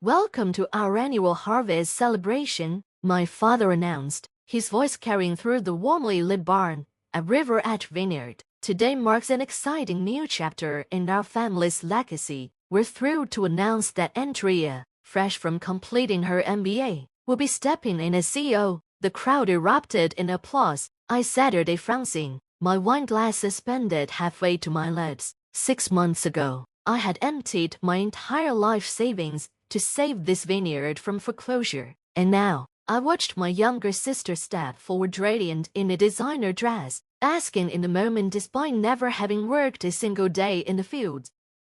Welcome to our annual harvest celebration, my father announced, his voice carrying through the warmly lit barn at River Edge Vineyard. Today marks an exciting new chapter in our family's legacy. We're thrilled to announce that Andrea, fresh from completing her MBA, will be stepping in as CEO. The crowd erupted in applause. I Saturday frouncing, my wine glass suspended halfway to my lips. 6 months ago, I had emptied my entire life savings to save this vineyard from foreclosure. And now, I watched my younger sister step forward radiant in a designer dress, basking in the moment despite never having worked a single day in the fields.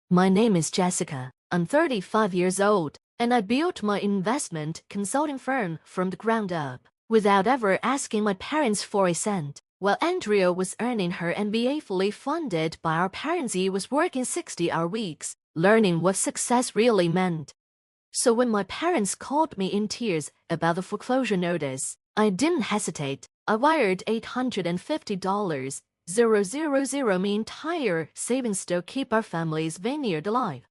My name is Jessica. I'm 35 years old, and I built my investment consulting firm from the ground up, without ever asking my parents for a cent. While Andrea was earning her MBA fully funded by our parents, he was working 60-hour weeks, learning what success really meant. So when my parents called me in tears about the foreclosure notice, I didn't hesitate. I wired $850, my entire savings to keep our family's vineyard alive.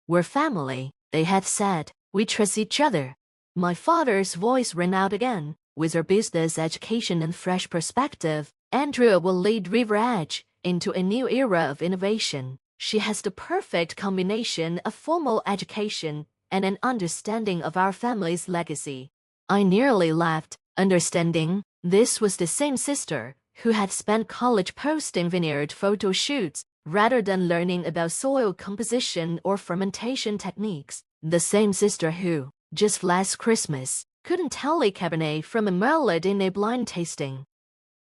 We're family, they had said. We trust each other. My father's voice rang out again. With her business education and fresh perspective, Andrea will lead River Edge into a new era of innovation. She has the perfect combination of formal education and an understanding of our family's legacy. I nearly laughed, understanding this was the same sister who had spent college posting vineyard photo shoots rather than learning about soil composition or fermentation techniques. The same sister who, just last Christmas, couldn't tell a Cabernet from a Merlot in a blind tasting.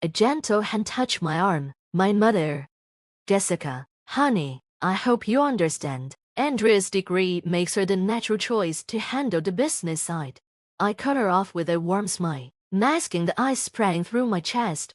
A gentle hand touched my arm. My mother. Jessica, honey, I hope you understand. Andrea's degree makes her the natural choice to handle the business side. I cut her off with a warm smile, masking the ice spraying through my chest.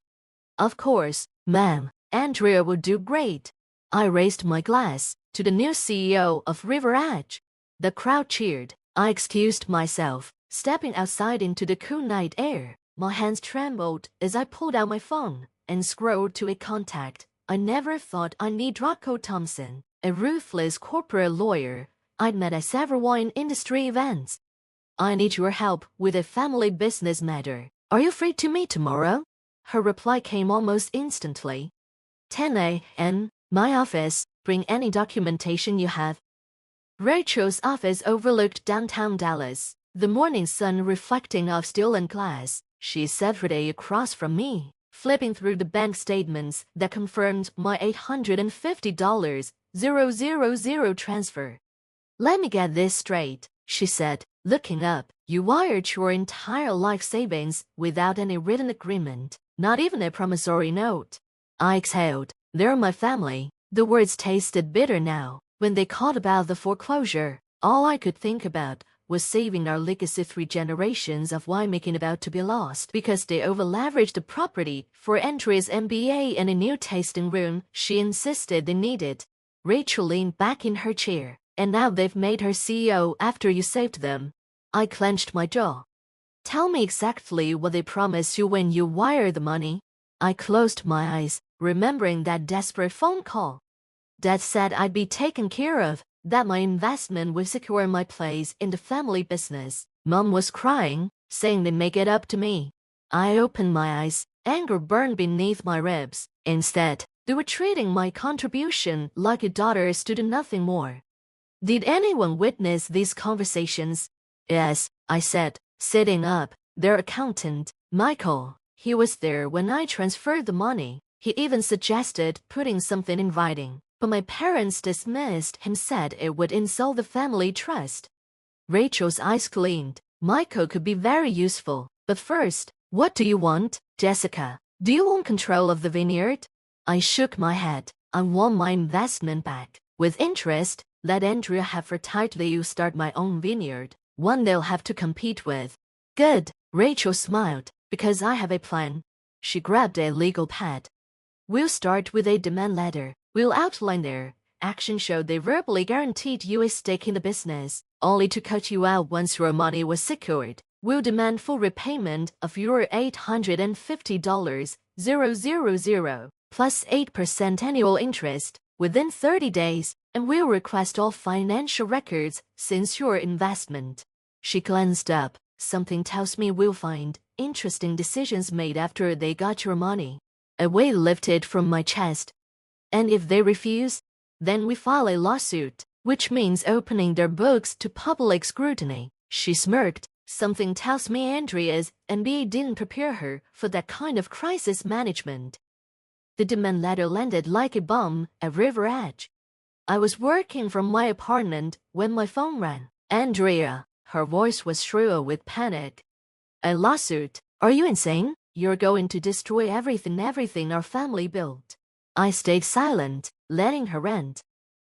Of course, ma'am, Andrea will do great. I raised my glass to the new CEO of River Edge. The crowd cheered. I excused myself, stepping outside into the cool night air. My hands trembled as I pulled out my phone and scrolled to a contact. I never thought I'd need Rocco Thompson, a ruthless corporate lawyer I'd met at several wine industry events. I need your help with a family business matter. Are you free to meet tomorrow? Her reply came almost instantly. 10 a.m., my office. Bring any documentation you have. Rachel's office overlooked downtown Dallas, the morning sun reflecting off steel and glass. She sat across from me, flipping through the bank statements that confirmed my $850,000 transfer. Let me get this straight, she said, looking up. You wired your entire life savings without any written agreement, not even a promissory note. I exhaled. They're my family. The words tasted bitter now. When they called about the foreclosure, all I could think about was saving our legacy. 3 generations of winemaking about to be lost because they over-leveraged the property for Andrea's MBA and a new tasting room she insisted they needed. Rachel leaned back in her chair. And now they've made her CEO after you saved them. I clenched my jaw. Tell me exactly what they promised you when you wired the money. I closed my eyes, remembering that desperate phone call. Dad said I'd be taken care of, that my investment would secure my place in the family business. Mom was crying, saying they'd make it up to me. I opened my eyes, anger burned beneath my ribs. Instead, they were treating my contribution like a daughter's to do nothing more. Did anyone witness these conversations? Yes, I said, sitting up. Their accountant, Michael. He was there when I transferred the money. He even suggested putting something in writing. But my parents dismissed him, said it would insult the family trust. Rachel's eyes gleamed. Michael could be very useful. But first, what do you want, Jessica? Do you want control of the vineyard? I shook my head. I want my investment back. With interest, let Andrea have her title. You start my own vineyard, one they'll have to compete with. Good, Rachel smiled, because I have a plan. She grabbed a legal pad. We'll start with a demand letter. We'll outline their action show they verbally guaranteed you a stake in the business, only to cut you out once your money was secured. We'll demand full repayment of your $850,000, plus 8% annual interest, within 30 days. and we'll request all financial records since your investment. She glanced up. Something tells me we'll find interesting decisions made after they got your money. A weight lifted from my chest. And if they refuse, then we file a lawsuit, which means opening their books to public scrutiny. She smirked. Something tells me Andrea's MBA didn't prepare her for that kind of crisis management. The demand letter landed like a bomb at River Edge. I was working from my apartment when my phone rang. Andrea, her voice was shrill with panic. A lawsuit? Are you insane? You're going to destroy everything our family built. I stayed silent, letting her rant.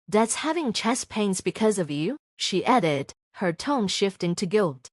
Dad's having chest pains because of you, she added, her tone shifting to guilt.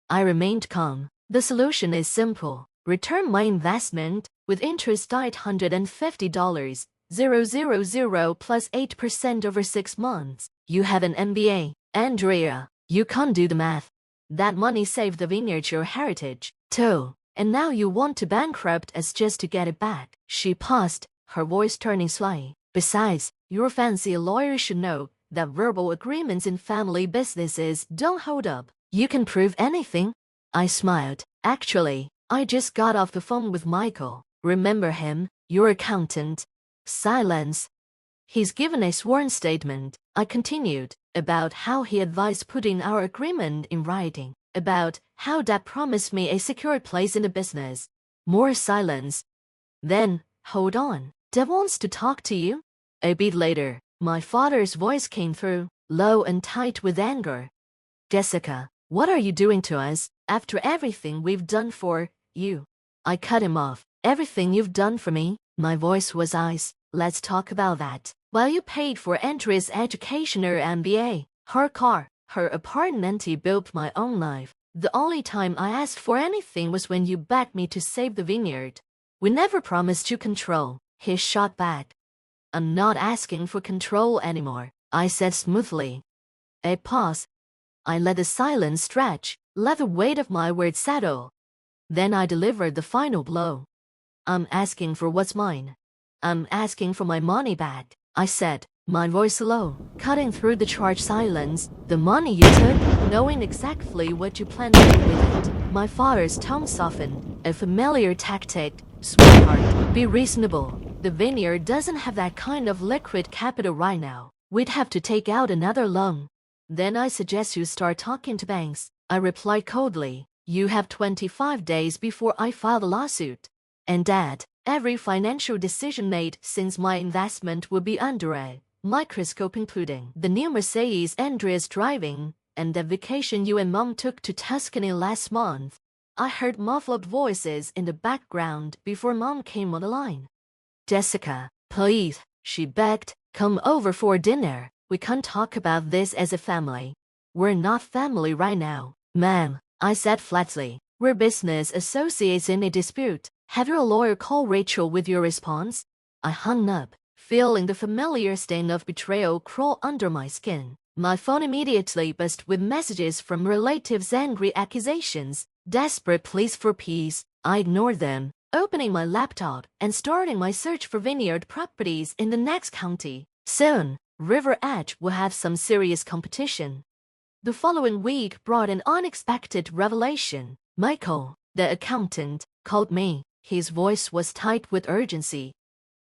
I remained calm. The solution is simple. Return my investment with interest $850, 000 plus 8% over 6 months. You have an MBA, Andrea. You can't do the math. That money saved the vineyard your heritage, too. And now you want to bankrupt us just to get it back. She paused, her voice turning sly. Besides, your fancy lawyer should know that verbal agreements in family businesses don't hold up. You can prove anything. I smiled. Actually, I just got off the phone with Michael. Remember him, your accountant? Silence. He's given a sworn statement, I continued, about how he advised putting our agreement in writing, about how Dad promised me a secure place in the business. More silence. Then, hold on. Dad wants to talk to you? A bit later, my father's voice came through, low and tight with anger. Jessica, what are you doing to us, after everything we've done for you? I cut him off. Everything you've done for me? My voice was ice. Let's talk about that. While you paid for Andrea's education or MBA, her car, her apartment, he built my own life. The only time I asked for anything was when you begged me to save the vineyard. We never promised you control. He shot back. I'm not asking for control anymore, I said smoothly. A pause. I let the silence stretch, let the weight of my words settle. Then I delivered the final blow. I'm asking for what's mine. I'm asking for my money back, I said, my voice low, cutting through the charged silence. The money you took, knowing exactly what you planned to do with it. My father's tone softened, a familiar tactic. Sweetheart, be reasonable. The vineyard doesn't have that kind of liquid capital right now. We'd have to take out another loan. Then I suggest you start talking to banks, I replied coldly. You have 25 days before I file the lawsuit. And Dad, every financial decision made since my investment will be under a microscope, including the new Mercedes Andrea's driving, and the vacation you and Mom took to Tuscany last month. I heard muffled voices in the background before Mom came on the line. Jessica, please, she begged, come over for dinner. We can't talk about this as a family. We're not family right now, ma'am, I said flatly. We're business associates in a dispute. Have your lawyer call Rachel with your response? I hung up, feeling the familiar stain of betrayal crawl under my skin. My phone immediately buzzed with messages from relatives' angry accusations, desperate pleas for peace. I ignored them, opening my laptop and starting my search for vineyard properties in the next county. Soon, River Edge will have some serious competition. The following week brought an unexpected revelation. Michael, the accountant, called me. His voice was tight with urgency.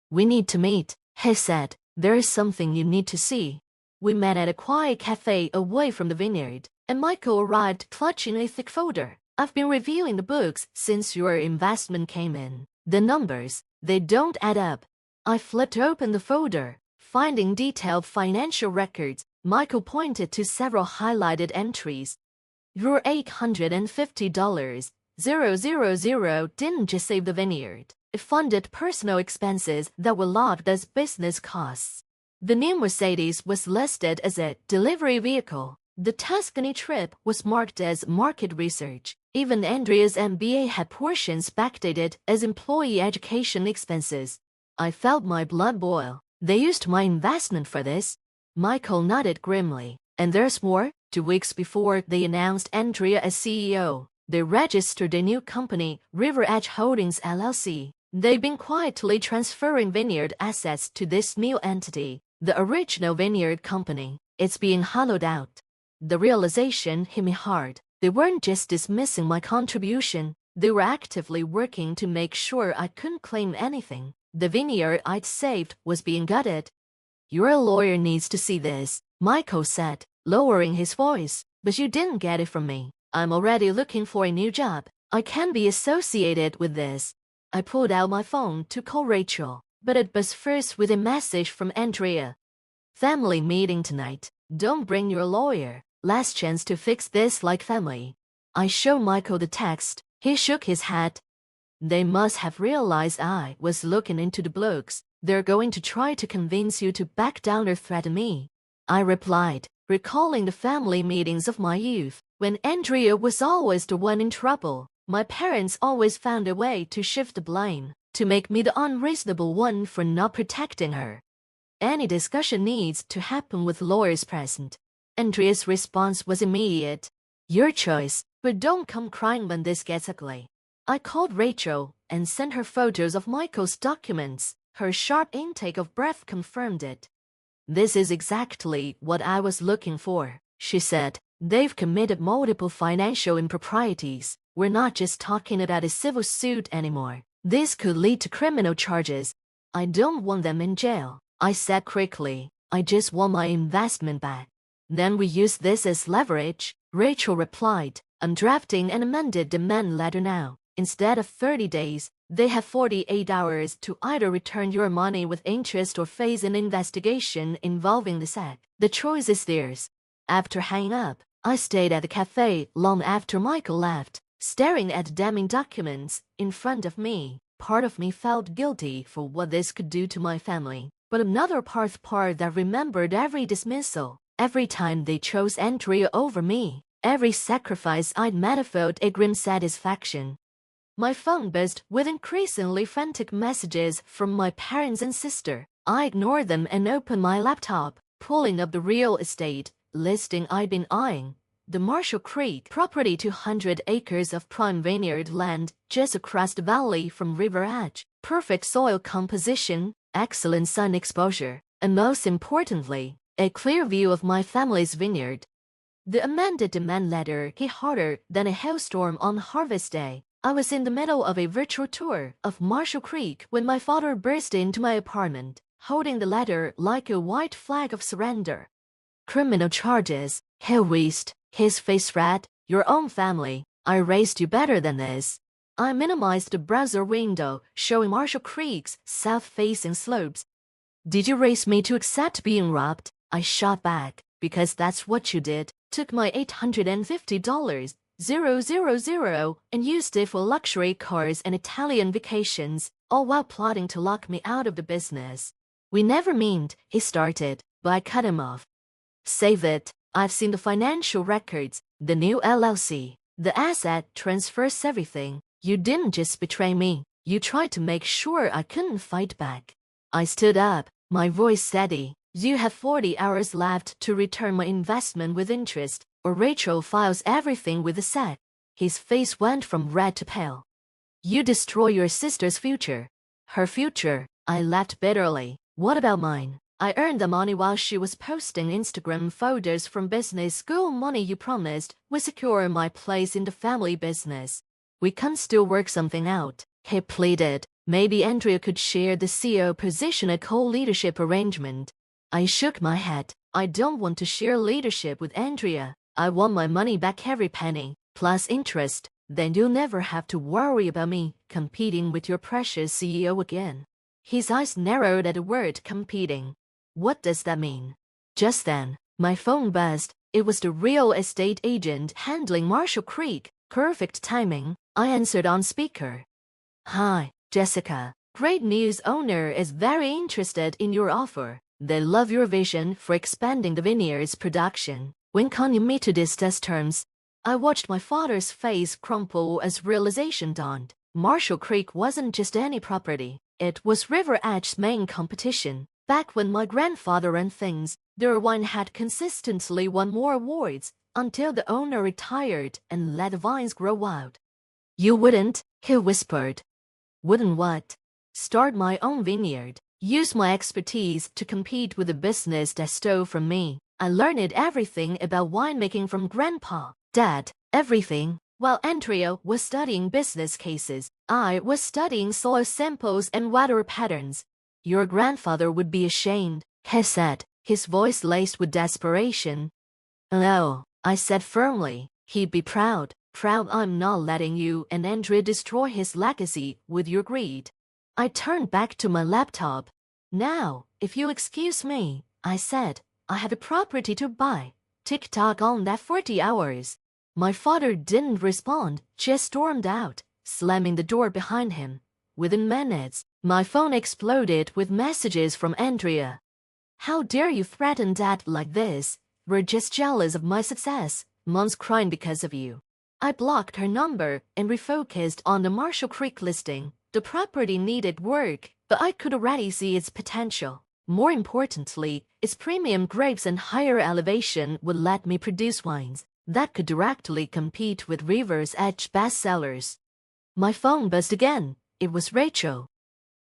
We need to meet, he said. There is something you need to see. We met at a quiet cafe away from the vineyard, and Michael arrived clutching a thick folder. I've been reviewing the books since your investment came in. The numbers, they don't add up. I flipped open the folder, finding detailed financial records. Michael pointed to several highlighted entries. Your $850, 000 didn't just save the vineyard. It funded personal expenses that were logged as business costs. The new Mercedes was listed as a delivery vehicle. The Tuscany trip was marked as market research. Even Andrea's MBA had portions backdated as employee education expenses. I felt my blood boil. They used my investment for this. Michael nodded grimly. And there's more. 2 weeks before they announced Andrea as CEO, they registered a new company, River Edge Holdings LLC. They've been quietly transferring vineyard assets to this new entity. The original vineyard company, it's being hollowed out. The realization hit me hard. They weren't just dismissing my contribution, they were actively working to make sure I couldn't claim anything. The vineyard I'd saved was being gutted. Your lawyer needs to see this, Michael said, lowering his voice. But you didn't get it from me. I'm already looking for a new job. I can't be associated with this. I pulled out my phone to call Rachel, but it buzzed first with a message from Andrea. Family meeting tonight. Don't bring your lawyer. Last chance to fix this like family. I showed Michael the text. He shook his head. They must have realized I was looking into the books. They're going to try to convince you to back down or threaten me. I replied, recalling the family meetings of my youth, when Andrea was always the one in trouble. My parents always found a way to shift the blame, to make me the unreasonable one for not protecting her. Any discussion needs to happen with lawyers present. Andrea's response was immediate. Your choice, but don't come crying when this gets ugly. I called Rachel and sent her photos of Michael's documents. Her sharp intake of breath confirmed it. This is exactly what I was looking for, she said. They've committed multiple financial improprieties. We're not just talking about a civil suit anymore. This could lead to criminal charges. I don't want them in jail, I said quickly. I just want my investment back. Then we use this as leverage, Rachel replied. I'm drafting an amended demand letter now. Instead of 30 days, they have 48 hours to either return your money with interest or face an investigation involving the SEC. The choice is theirs. After hanging up, I stayed at the cafe long after Michael left, staring at the damning documents in front of me. Part of me felt guilty for what this could do to my family, but another part that remembered every dismissal, every time they chose Andrea over me, every sacrifice I'd made felt a grim satisfaction. My phone buzzed with increasingly frantic messages from my parents and sister. I ignored them and opened my laptop, pulling up the real estate listing I'd been eyeing. The Marshall Creek property, 200 acres of prime vineyard land just across the valley from River Edge, perfect soil composition, excellent sun exposure, and most importantly, a clear view of my family's vineyard. The amended demand letter hit harder than a hailstorm on harvest day. I was in the middle of a virtual tour of Marshall Creek when my father burst into my apartment, holding the letter like a white flag of surrender. Criminal charges, he wheezed, his face red. Your own family. I raised you better than this. I minimized the browser window, showing Marshall Creek's south-facing slopes. Did you raise me to accept being robbed? I shot back, because that's what you did. Took my $850, 000, and used it for luxury cars and Italian vacations, all while plotting to lock me out of the business. We never meant, he started, but I cut him off. Save it. I've seen the financial records, the new LLC. The asset transfers everything. You didn't just betray me. You tried to make sure I couldn't fight back. I stood up, my voice steady. You have 40 hours left to return my investment with interest, or Rachel files everything with the SEC. His face went from red to pale. You destroy your sister's future. Her future, I laughed bitterly. What about mine? I earned the money while she was posting Instagram photos from business school. Money you promised would secure my place in the family business. We can still work something out, he pleaded. Maybe Andrea could share the CEO position, a co-leadership arrangement. I shook my head. I don't want to share leadership with Andrea. I want my money back, every penny, plus interest. Then you'll never have to worry about me competing with your precious CEO again. His eyes narrowed at the word competing. What does that mean? Just then, my phone buzzed. It was the real estate agent handling Marshall Creek. Perfect timing. I answered on speaker. Hi, Jessica. Great news. Owner is very interested in your offer. They love your vision for expanding the vineyard's production. When can you meet to discuss terms? I watched my father's face crumple as realization dawned. Marshall Creek wasn't just any property. It was River Edge's main competition. Back when my grandfather ran things, their wine had consistently won more awards until the owner retired and let the vines grow wild. You wouldn't, he whispered. Wouldn't what? Start my own vineyard. use my expertise to compete with the business that stole from me. I learned everything about winemaking from Grandpa, Dad, everything. While Andrea was studying business cases, I was studying soil samples and water patterns. Your grandfather would be ashamed, he said, his voice laced with desperation. No, I said firmly, he'd be proud. Proud I'm not letting you and Andrea destroy his legacy with your greed. I turned back to my laptop. Now, if you'll excuse me, I said, I have a property to buy. Tick-tock on that 40 hours. My father didn't respond, just stormed out, slamming the door behind him. Within minutes, my phone exploded with messages from Andrea. How dare you threaten Dad like this? We're just jealous of my success. Mom's crying because of you. I blocked her number and refocused on the Marshall Creek listing. The property needed work, but I could already see its potential. More importantly, its premium grapes and higher elevation would let me produce wines that could directly compete with River Edge bestsellers. My phone buzzed again. It was Rachel.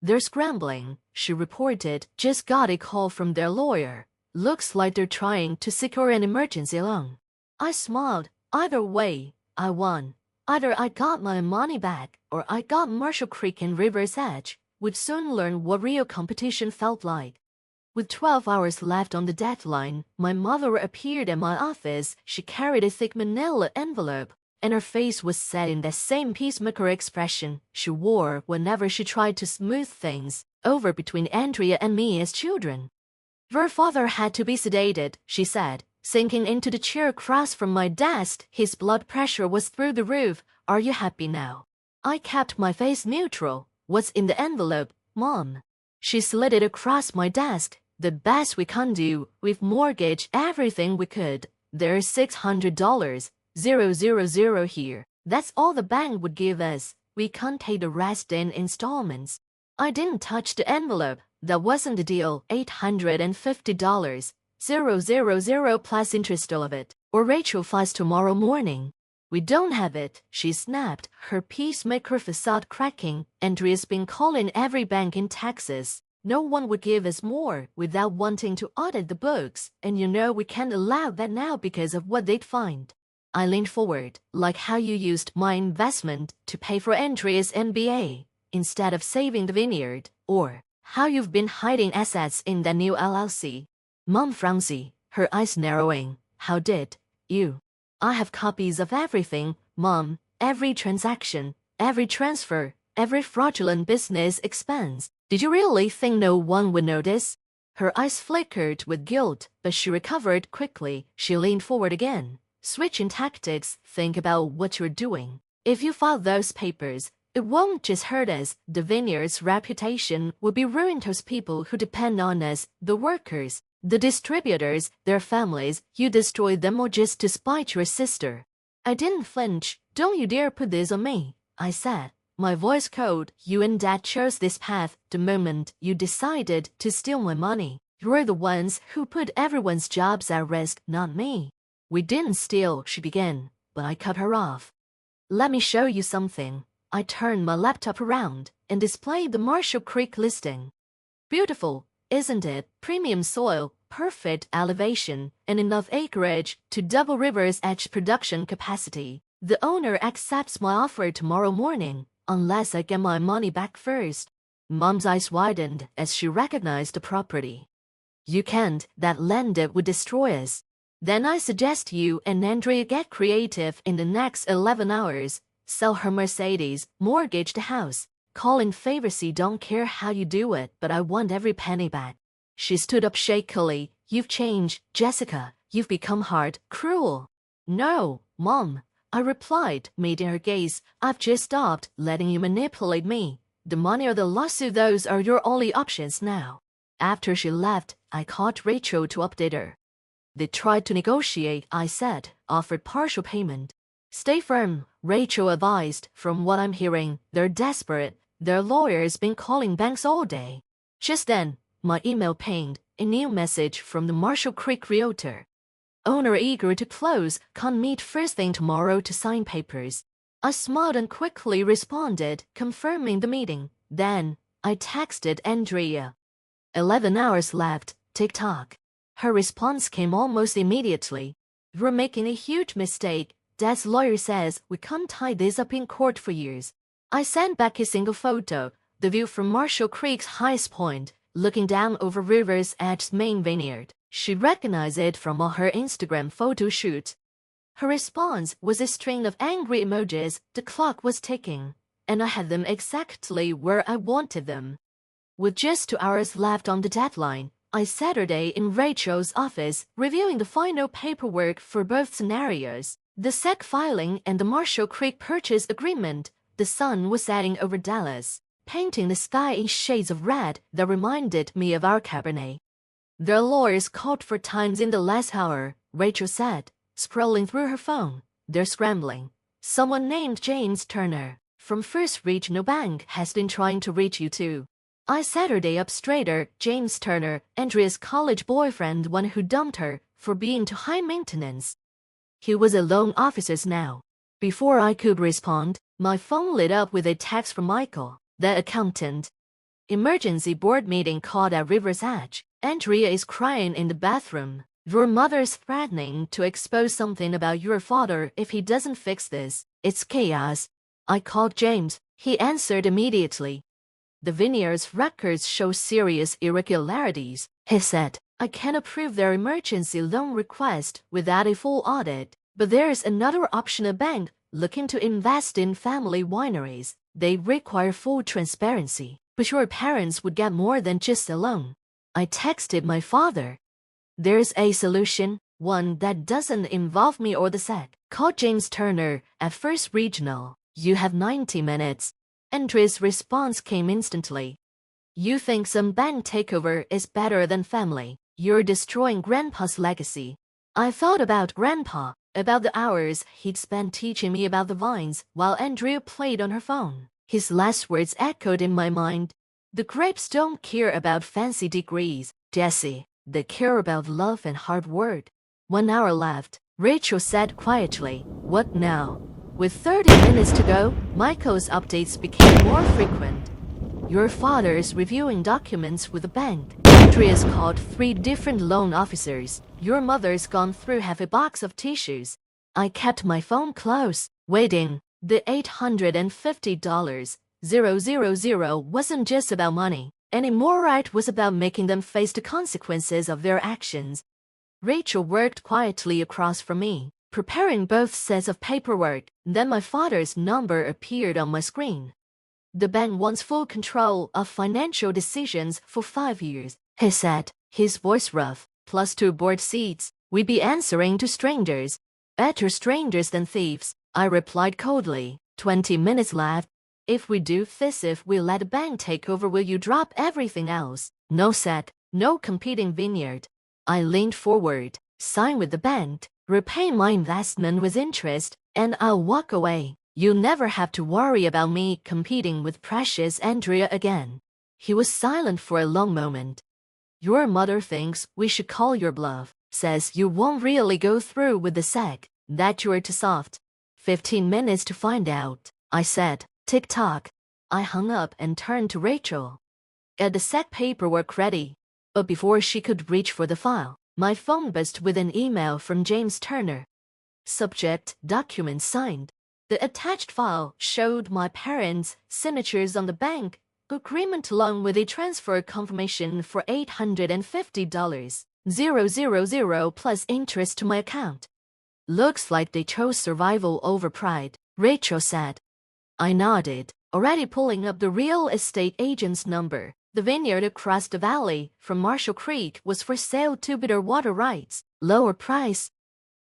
They're scrambling, she reported. Just got a call from their lawyer. Looks like they're trying to secure an emergency loan. I smiled. Either way, I won. Either I got my money back, or I got Marshall Creek and River's Edge. Would soon learn what real competition felt like. With 12 hours left on the deadline, my mother appeared at my office. She carried a thick manila envelope, and her face was set in that same peacemaker expression she wore whenever she tried to smooth things over between Andrea and me as children. Your father had to be sedated, she said, sinking into the chair across from my desk. His blood pressure was through the roof. Are you happy now? I kept my face neutral. What's in the envelope, Mom? She slid it across my desk. The best we can do. We've mortgaged everything we could. There's $600, 000 here. That's all the bank would give us. We can't pay the rest in installments. I didn't touch the envelope. That wasn't the deal. $850, 000 plus interest all of it. Or Rachel files tomorrow morning. We don't have it, she snapped, her peacemaker facade cracking. Andrea's been calling every bank in Texas. No one would give us more without wanting to audit the books, and you know we can't allow that now because of what they'd find. I leaned forward, like how you used my investment to pay for Andrea's MBA instead of saving the vineyard, or how you've been hiding assets in the new LLC. Mom frowned, her eyes narrowing. How did you? I have copies of everything, Mom, every transaction, every transfer, every fraudulent business expense. Did you really think no one would notice? Her eyes flickered with guilt, but she recovered quickly. She leaned forward again. Switching tactics, think about what you're doing. If you file those papers, it won't just hurt us. The vineyard's reputation will be ruined. Those people who depend on us, the workers, the distributors, their families. You destroy them all just to spite your sister. I didn't flinch. Don't you dare put this on me, I said. My voice cold. You and Dad chose this path the moment you decided to steal my money. You're the ones who put everyone's jobs at risk, not me. We didn't steal, she began, but I cut her off. Let me show you something. I turned my laptop around and displayed the Marshall Creek listing. Beautiful, isn't it? Premium soil, perfect elevation, and enough acreage to double River's Edge production capacity. The owner accepts my offer tomorrow morning. Unless I get my money back first. Mom's eyes widened as she recognized the property. You can't, that lender would destroy us. Then I suggest you and Andrea get creative in the next 11 hours. Sell her Mercedes, mortgage the house. Call in favors. Don't care how you do it, but I want every penny back. She stood up shakily. You've changed, Jessica. You've become hard, cruel. No, Mom, I replied, meeting her gaze. I've just stopped letting you manipulate me. The money or the lawsuit, those are your only options now. After she left, I called Rachel to update her. They tried to negotiate, I said, offered partial payment. Stay firm, Rachel advised. From what I'm hearing, they're desperate. Their lawyer's been calling banks all day. Just then, my email pinged, a new message from the Marshall Creek realtor. Owner eager to close, can't meet first thing tomorrow to sign papers. I smiled and quickly responded, confirming the meeting. Then, I texted Andrea. 11 hours left, tick-tock. Her response came almost immediately. "You're making a huge mistake. Dad's lawyer says we can't tie this up in court for years." I sent back a single photo, the view from Marshall Creek's highest point, looking down over River Edge's main vineyard. She recognized it from all her Instagram photo shoots. Her response was a string of angry emojis. The clock was ticking, and I had them exactly where I wanted them. With just 2 hours left on the deadline, I sat in Rachel's office, reviewing the final paperwork for both scenarios, the SEC filing and the Marshall Creek purchase agreement. The sun was setting over Dallas, painting the sky in shades of red that reminded me of our Cabernet. "Their lawyers called for times in the last hour," Rachel said, scrolling through her phone. "They're scrambling. Someone named James Turner from First Regional Bank has been trying to reach you too." I sat her up straighter. James Turner, Andrea's college boyfriend, one who dumped her for being too high maintenance. He was a loan officer now. Before I could respond, my phone lit up with a text from Michael, the accountant. "Emergency board meeting called at River's Edge. Andrea is crying in the bathroom. Your mother's threatening to expose something about your father if he doesn't fix this. It's chaos." I called James. He answered immediately. "The vineyard's records show serious irregularities," he said. "I can't approve their emergency loan request without a full audit. But there's another option: a bank looking to invest in family wineries. They require full transparency, but your parents would get more than just a loan." I texted my father. "There's a solution, one that doesn't involve me or the SEC. Call James Turner at First Regional. You have 90 minutes. Andrea's response came instantly. "You think some bank takeover is better than family? You're destroying Grandpa's legacy." I thought about Grandpa, about the hours he'd spent teaching me about the vines while Andrea played on her phone. His last words echoed in my mind. "The grapes don't care about fancy degrees, Jesse. They care about love and hard work." 1 hour left. Rachel said quietly, "What now?" With 30 minutes to go, Michael's updates became more frequent. "Your father is reviewing documents with the bank. Andrea's called 3 different loan officers. Your mother's gone through half a box of tissues." I kept my phone close, waiting. The $850,000 wasn't just about money anymore. It was about making them face the consequences of their actions. Rachel worked quietly across from me, preparing both sets of paperwork. Then my father's number appeared on my screen. "The bank wants full control of financial decisions for 5 years," he said, his voice rough. "Plus 2 board seats. We'd be answering to strangers." "Better strangers than thieves," I replied coldly. 20 minutes left. "If we do this, if we let the bank take over, will you drop everything else?" "No SEC, no competing vineyard." I leaned forward. "Sign with the bank, repay my investment with interest, and I'll walk away. You'll never have to worry about me competing with precious Andrea again." He was silent for a long moment. "Your mother thinks we should call your bluff. Says you won't really go through with the SEC, that you're too soft." 15 minutes to find out, I said. Tick-tock. I hung up and turned to Rachel. "Get the SEC paperwork ready." But before she could reach for the file, my phone buzzed with an email from James Turner. Subject: document signed. The attached file showed my parents' signatures on the bank agreement along with a transfer confirmation for $850,000 plus interest to my account. "Looks like they chose survival over pride," Rachel said. I nodded, already pulling up the real estate agent's number. The vineyard across the valley from Marshall Creek was for sale to bidder water rights, lower price.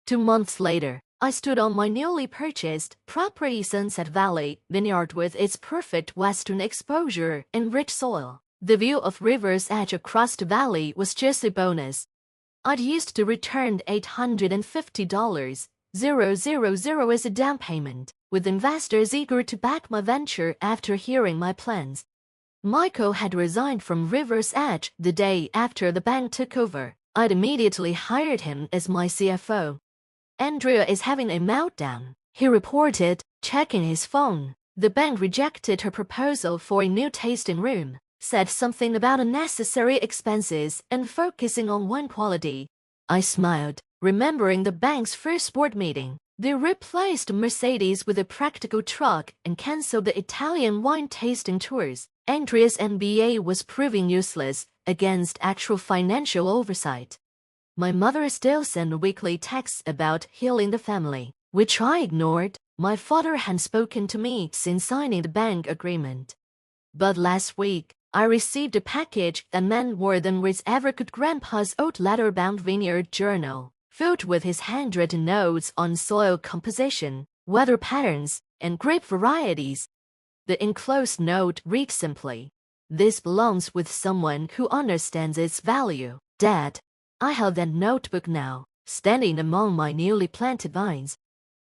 2 months later, I stood on my newly purchased property, Sunset Valley Vineyard, with its perfect western exposure and rich soil. The view of River's Edge across the valley was just a bonus. I'd used to return $850,000 as a down payment, with investors eager to back my venture after hearing my plans. Michael had resigned from River's Edge the day after the bank took over. I'd immediately hired him as my CFO. "Andrea is having a meltdown," he reported, checking his phone. "The bank rejected her proposal for a new tasting room. said something about unnecessary expenses and focusing on wine quality. I smiled, remembering the bank's first board meeting. They replaced Mercedes with a practical truck and canceled the Italian wine tasting tours. Andrea's MBA was proving useless against actual financial oversight. My mother still sent weekly texts about healing the family, which I ignored. My father had spoken to me since signing the bank agreement. But last week, I received a package that meant more than words ever could. Grandpa's old leather-bound vineyard journal, filled with his handwritten notes on soil composition, weather patterns, and grape varieties. The enclosed note read simply, "This belongs with someone who understands its value, Dad." I held that notebook now, standing among my newly planted vines.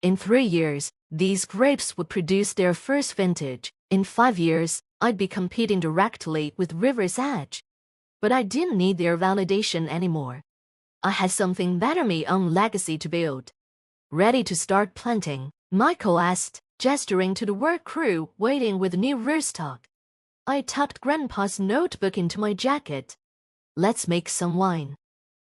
In 3 years, these grapes would produce their first vintage. In 5 years, I'd be competing directly with River's Edge. But I didn't need their validation anymore. I had something better, my own legacy to build. "Ready to start planting?" Michael asked, gesturing to the work crew waiting with new rootstock. I tucked Grandpa's notebook into my jacket. "Let's make some wine."